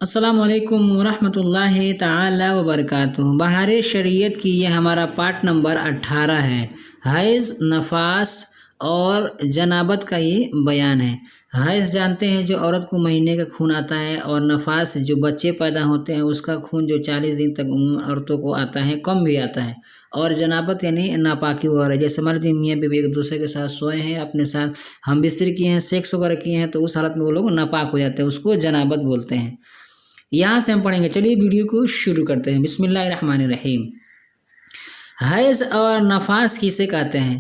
अस्सलामुअलैकुम वरहमतुल्लाहि ताला वबरकातुहू। बहार शरीयत की ये हमारा पार्ट नंबर 18 है। हैज़, नफास और जनाबत का ये बयान है। हैज़ जानते हैं जो औरत को महीने का खून आता है, और नफास जो बच्चे पैदा होते हैं उसका खून जो 40 दिन तक औरतों को आता है, कम भी आता है। और जनाबत यानी नापाकी वगैरह, जैसे मान लीजिए मियाँ बीवी एक दूसरे के साथ सोए हैं, अपने साथ हम बिस्तर किए हैं, सेक्स वगैरह किए हैं, तो उस हालत में वो लोग नापाक हो जाते हैं, उसको जनाबत बोलते हैं। यहाँ से हम पढ़ेंगे। चलिए वीडियो को शुरू करते हैं। बिस्मिल्लाहिर्रहमानिर्रहीम। हैज़ और नफास किसे कहते हैं?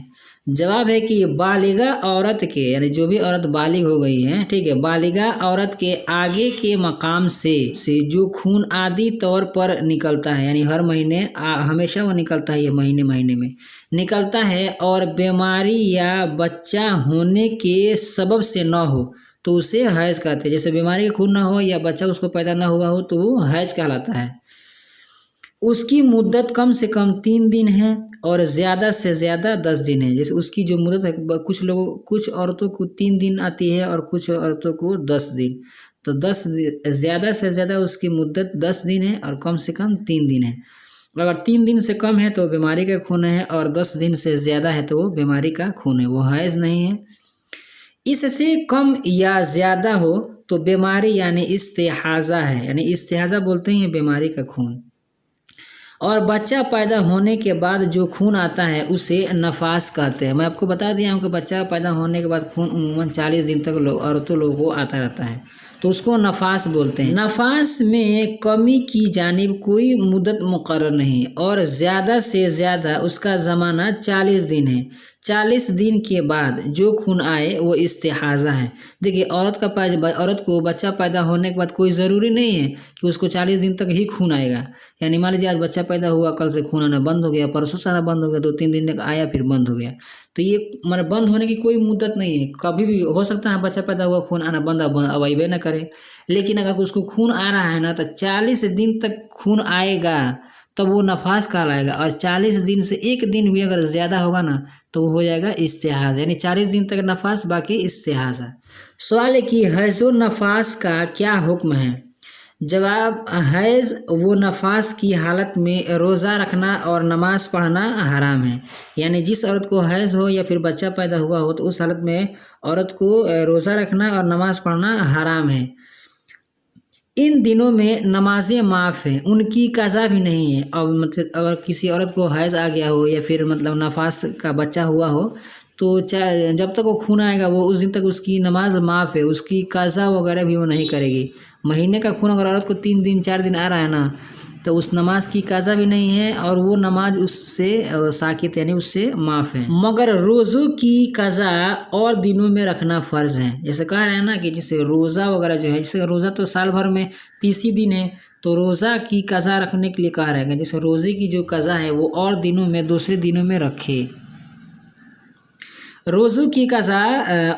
जवाब है कि बालिगा औरत के, यानी जो भी औरत बालिग हो गई है, ठीक है, बालिगा औरत के आगे के मकाम से जो खून आदि तौर पर निकलता है, यानी हर महीने हमेशा वो निकलता है, ये महीने महीने में निकलता है, और बीमारी या बच्चा होने के सबब से न हो तो उसे हैज़ कहते हैं। जैसे बीमारी का खून ना हो या बच्चा उसको पैदा ना हुआ हो तो वो हैज़ कहलाता है। उसकी मुद्दत कम से कम 3 दिन है और ज़्यादा से ज़्यादा 10 दिन है। जैसे उसकी जो मुद्दत है, कुछ औरतों को 3 दिन आती है और कुछ औरतों को 10 दिन। तो 10 ज़्यादा से ज़्यादा उसकी मुद्दत 10 दिन है और कम से कम 3 दिन है। अगर 3 दिन से कम है तो बीमारी का खून है, और 10 दिन से ज़्यादा है तो वो बीमारी का खून है, वो हैज़ नहीं है। इससे कम या ज़्यादा हो तो बीमारी यानी इस्तिहाज़ा है, यानी इस्तिहाज़ा बोलते हैं बीमारी का खून। और बच्चा पैदा होने के बाद जो खून आता है उसे नफास कहते हैं। मैं आपको बता दिया हूँ कि बच्चा पैदा होने के बाद खून उम्मूमन 40 दिन तक औरतों लोगों को आता रहता है, तो उसको नफास बोलते हैं। नफास में कमी की जानिब कोई मुद्दत मुकर्रर नहीं, और ज़्यादा से ज़्यादा उसका ज़माना 40 दिन है। 40 दिन के बाद जो खून आए वो इस्तिहाज़ा है। देखिए, औरत को बच्चा पैदा होने के बाद कोई ज़रूरी नहीं है कि उसको 40 दिन तक ही खून आएगा। यानी मान लीजिए आज बच्चा पैदा हुआ, कल से खून आना बंद हो गया, परसों से आना बंद हो गया, 2-3 दिन तक आया फिर बंद हो गया, तो ये मतलब बंद होने की कोई मुद्दत नहीं है। कभी भी हो सकता है बच्चा पैदा हुआ खून आना बंद अब अबे न करे, लेकिन अगर उसको खून आ रहा है ना तो 40 दिन तक खून आएगा तब वो नफास कहलाएगा। और 40 दिन से एक दिन भी अगर ज़्यादा होगा ना तो वो हो जाएगा इस्तिहाज़ा, यानी 40 दिन तक नफास बाकी इस्तिहाज़ा। सवाल है कि हैज़ो नफास का क्या हुक्म है? जवाब, हैज़ वो नफास की हालत में रोज़ा रखना और नमाज़ पढ़ना हराम है। यानी जिस औरत को हैज़ हो या फिर बच्चा पैदा हुआ हो तो उस हालत में औरत को रोज़ा रखना और नमाज़ पढ़ना हराम है। इन दिनों में नमाजें माफ़ हैं, उनकी कज़ा भी नहीं है। और मतलब अगर किसी औरत को हैज़ आ गया हो या फिर मतलब नफास का बच्चा हुआ हो तो जब तक वो खून आएगा वो उस दिन तक उसकी नमाज माफ़ है, उसकी कज़ा वगैरह भी वो नहीं करेगी। महीने का खून अगर औरत को 3 दिन 4 दिन आ रहा है ना तो उस नमाज की कज़ा भी नहीं है, और वो नमाज उससे साकित यानी उससे माफ़ है। मगर रोज़ों की कज़ा और दिनों में रखना फ़र्ज़ है। जैसे कह रहे हैं ना कि जैसे रोज़ा वगैरह जो है, जैसे रोज़ा तो साल भर में 30 ही दिन है, तो रोज़ा की कज़ा रखने के लिए कह रहे हैं जैसे रोज़े की जो कज़ा है वो और दिनों में, दूसरे दिनों में रखे। रोज़ों की कज़ा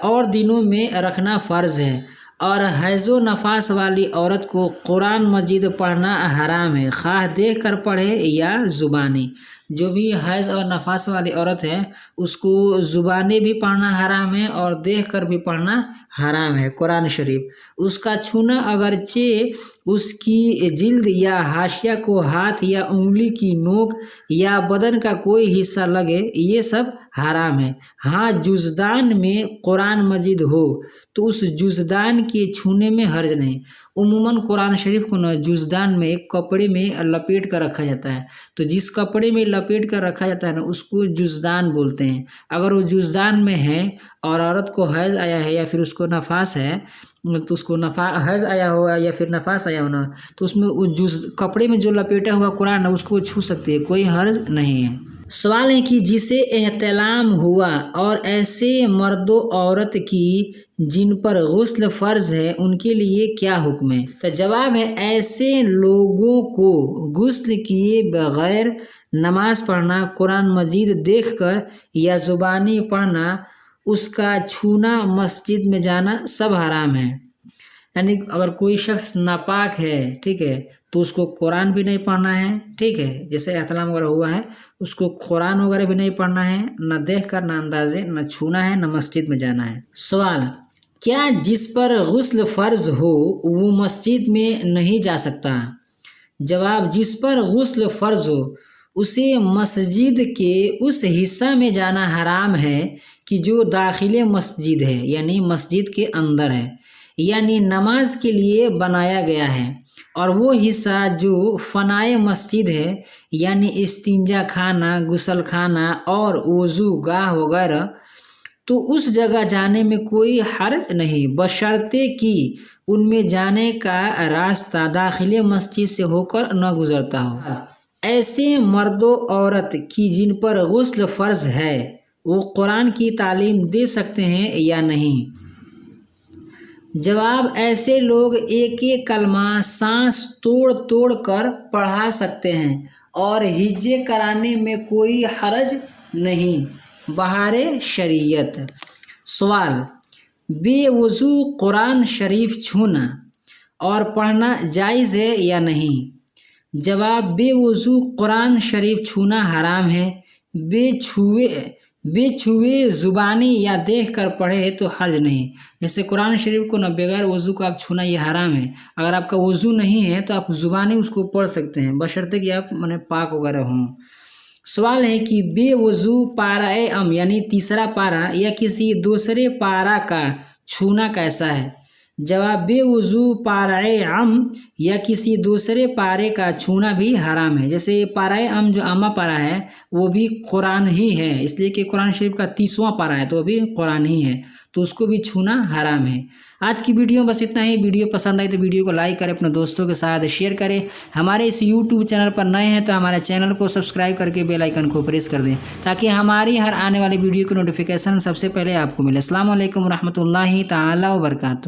और दिनों में रखना फ़र्ज़ है। और हैज़ो नफास वाली औरत को कुरान मजीद पढ़ना हराम है, ख़्वाह देख कर पढ़े या ज़ुबानी। जो भी हैज़ और नफास वाली औरत है उसको ज़ुबानी भी पढ़ना हराम है और देख कर भी पढ़ना हराम है कुरान शरीफ। उसका छूना अगरचे उसकी जिल्द या हाशिया को हाथ या उंगली की नोक या बदन का कोई हिस्सा लगे, ये सब हराम है। हाँ, जुज़दान में कुरान मजीद हो तो उस जुज़दान के छूने में हर्ज नहीं। उम्मूमन कुरान शरीफ को न जुज़दान में एक कपड़े में लपेट कर रखा जाता है, तो जिस कपड़े में लपेट कर रखा जाता है ना उसको जुज़दान बोलते हैं। अगर वो जुज़दान में है और औरत को हैज़ आया है या फिर उसको नफास है, तो उसको हैज़ आया हो या फिर नफास आया हो ना, तो उसमें वो कपड़े में जो लपेटा हुआ कुरान है उसको छू सकती है, कोई हर्ज नहीं है। सवाल है कि जिसे एहतलाम हुआ और ऐसे मर्दो औरत की जिन पर गुस्ल फ़र्ज़ है उनके लिए क्या हुक्म है? तो जवाब है, ऐसे लोगों को गुस्ल किए बग़ैर नमाज़ पढ़ना, कुरान मजीद देखकर या ज़ुबानी पढ़ना, उसका छूना, मस्जिद में जाना सब हराम है। यानी अगर कोई शख्स नापाक है, ठीक है, तो उसको कुरान भी नहीं पढ़ना है, ठीक है, जैसे एहतलाम वगैरह हुआ है उसको कुरान वगैरह भी नहीं पढ़ना है, न देख कर, न अंदाजे, न छूना है, न मस्जिद में जाना है। सवाल, क्या जिस पर गुस्ल फ़र्ज़ हो वो मस्जिद में नहीं जा सकता? जवाब, जिस पर गुस्ल फ़र्ज़ हो उसे मस्जिद के उस हिस्सा में जाना हराम है कि जो दाखिले मस्जिद है, यानी मस्जिद के अंदर है, यानी नमाज के लिए बनाया गया है। और वो हिस्सा जो फ़नाए मस्जिद है, यानी इस्तिंजा खाना, गुसल खाना और वज़ू गाह वगैरह, तो उस जगह जाने में कोई हर्ज नहीं, बशर्ते कि उनमें जाने का रास्ता दाखिले मस्जिद से होकर न गुजरता हो। ऐसे मर्दों औरत की जिन पर गुस्ल फ़र्ज़ है वो कुरान की तालीम दे सकते हैं या नहीं? जवाब, ऐसे लोग एक एक कलमा सांस तोड़ तोड़ कर पढ़ा सकते हैं और हिज्जे कराने में कोई हर्ज नहीं बहारे शरीयत। सवाल, बेवज़ू कुरान शरीफ छूना और पढ़ना जायज़ है या नहीं? जवाब, बेवज़ू कुरान शरीफ छूना हराम है। बेछुए ज़ुबानी या देख कर पढ़े तो हर्ज नहीं। जैसे कुरान शरीफ को ना बगैर वज़ू का आप छूना ये हराम है। अगर आपका वज़ू नहीं है तो आप ज़ुबानी उसको पढ़ सकते हैं, बशर्ते कि आप माने पाक वगैरह हों। सवाल है कि बेवज़ू पाराए अम यानी तीसरा पारा या किसी दूसरे पारा का छूना कैसा है? जवाब, बेवज़ू पाराए अम या किसी दूसरे पारे का छूना भी हराम है। जैसे पाराए अम जो अम्मा पारा है वो भी कुरान ही है, इसलिए कि कुरान शरीफ का 30वां पारा है तो वो भी कुरान ही है, तो उसको भी छूना हराम है। आज की वीडियो में बस इतना ही। वीडियो पसंद आई तो वीडियो को लाइक करें, अपने दोस्तों के साथ शेयर करें। हमारे इस यूट्यूब चैनल पर नए हैं तो हमारे चैनल को सब्सक्राइब करके बेल आइकन को प्रेस कर दें ताकि हमारी हर आने वाली वीडियो की नोटिफिकेशन सबसे पहले आपको मिले। अस्सलाम वालेकुम रहमतुल्लाहि ताला व बरकातुहू।